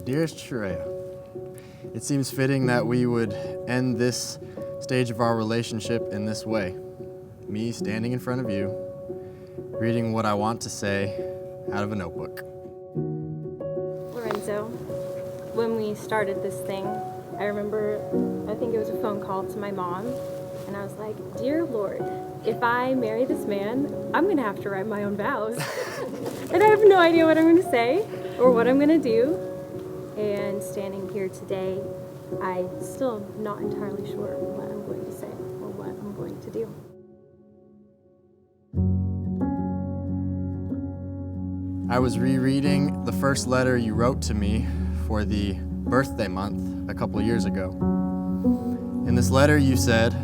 Dearest Sherraiah, it seems fitting that we would end this stage of our relationship in this way. Me standing in front of you, reading what I want to say out of a notebook. Lorenzo, when we started this thing, I remember, I think it was a phone call to my mom, and I was like, "Dear Lord, if I marry this man, I'm gonna have to write my own vows." And I have no idea what I'm gonna say or what I'm gonna do. And standing here today, I'm still not entirely sure what I'm going to say or what I'm going to do. I was rereading the first letter you wrote to me for the birthday month a couple of years ago. In this letter you said,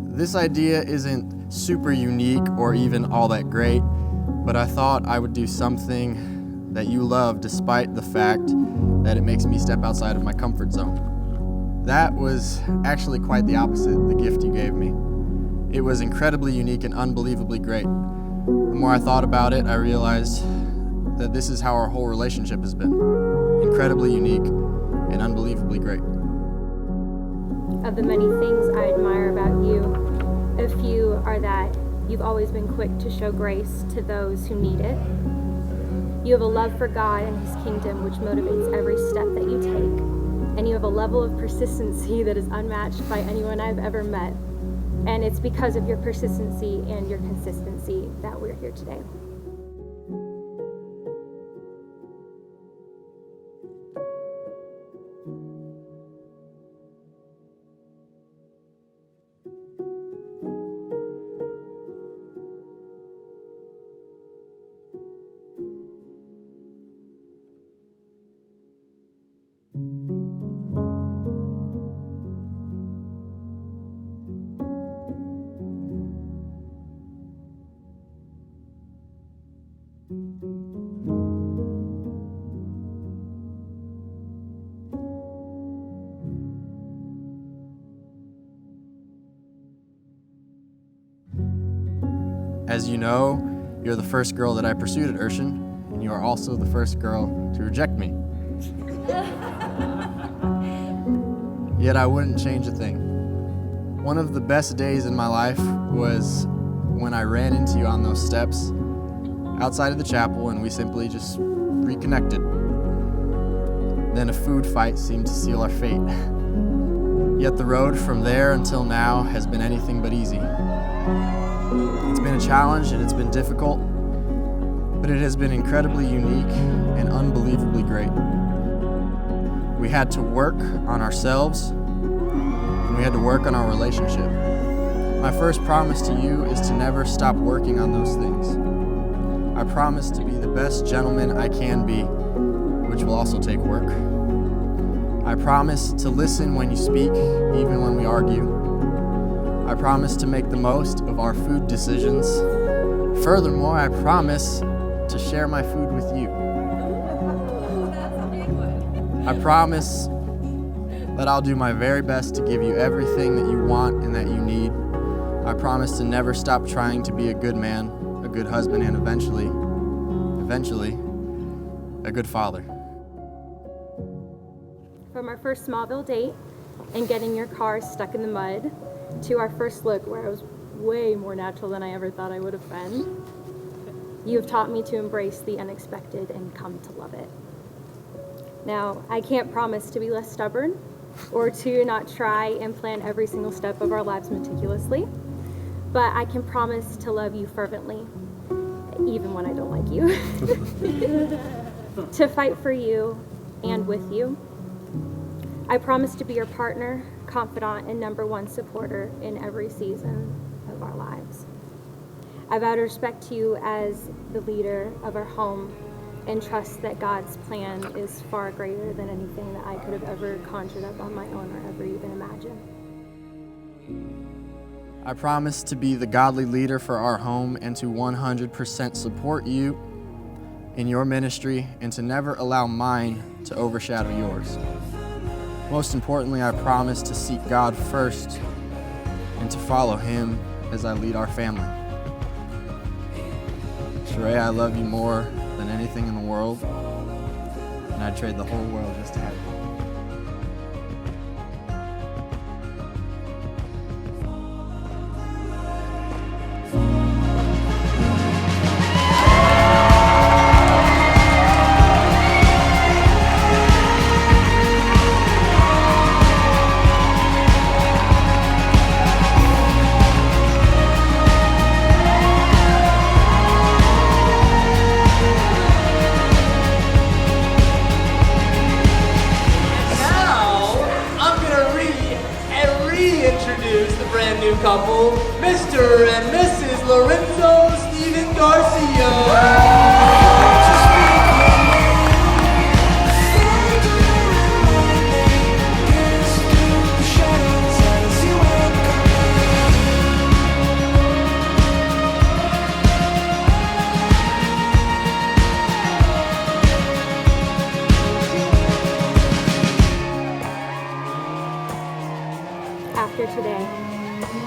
"This idea isn't super unique or even all that great, but I thought I would do something that you love despite the fact that it makes me step outside of my comfort zone." That was actually quite the opposite, the gift you gave me. It was incredibly unique and unbelievably great. The more I thought about it, I realized that this is how our whole relationship has been. Incredibly unique and unbelievably great. Of the many things I admire about you, a few are that you've always been quick to show grace to those who need it. You have a love for God and His kingdom which motivates every step that you take. And you have a level of persistency that is unmatched by anyone I've ever met. And it's because of your persistency and your consistency that we're here today. As you know, you're the first girl that I pursued at Urshan, and you are also the first girl to reject me. Yet I wouldn't change a thing. One of the best days in my life was when I ran into you on those steps outside of the chapel and we simply just reconnected. Then a food fight seemed to seal our fate. Yet the road from there until now has been anything but easy. It's been a challenge and it's been difficult, but it has been incredibly unique and unbelievably great. We had to work on ourselves and we had to work on our relationship. My first promise to you is to never stop working on those things. I promise to be the best gentleman I can be, which will also take work. I promise to listen when you speak, even when we argue. I promise to make the most of our food decisions. Furthermore, I promise to share my food with you. I promise that I'll do my very best to give you everything that you want and that you need. I promise to never stop trying to be a good man, a good husband, and eventually, a good father. From our first Smallville date and getting your car stuck in the mud, to our first look where I was way more natural than I ever thought I would have been, you have taught me to embrace the unexpected and come to love it. Now, I can't promise to be less stubborn or to not try and plan every single step of our lives meticulously, but I can promise to love you fervently, even when I don't like you, to fight for you and with you. I promise to be your partner, confidant, and number one supporter in every season of our lives. I vow to respect you as the leader of our home and trust that God's plan is far greater than anything that I could have ever conjured up on my own or ever even imagined. I promise to be the godly leader for our home and to 100% support you in your ministry and to never allow mine to overshadow yours. Most importantly, I promise to seek God first and to follow Him as I lead our family. Sherraiah, I love you more than anything in the world. and I'd trade the whole world just to have you. Introduce the brand new couple, Mr. and Mrs. Lorenzo Steven Garcia. After today,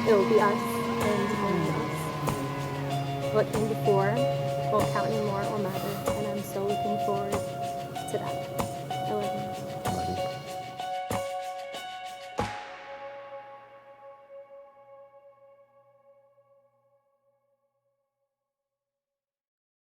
it will be us and only us. What came before won't count anymore or matter, and I'm so looking forward to that.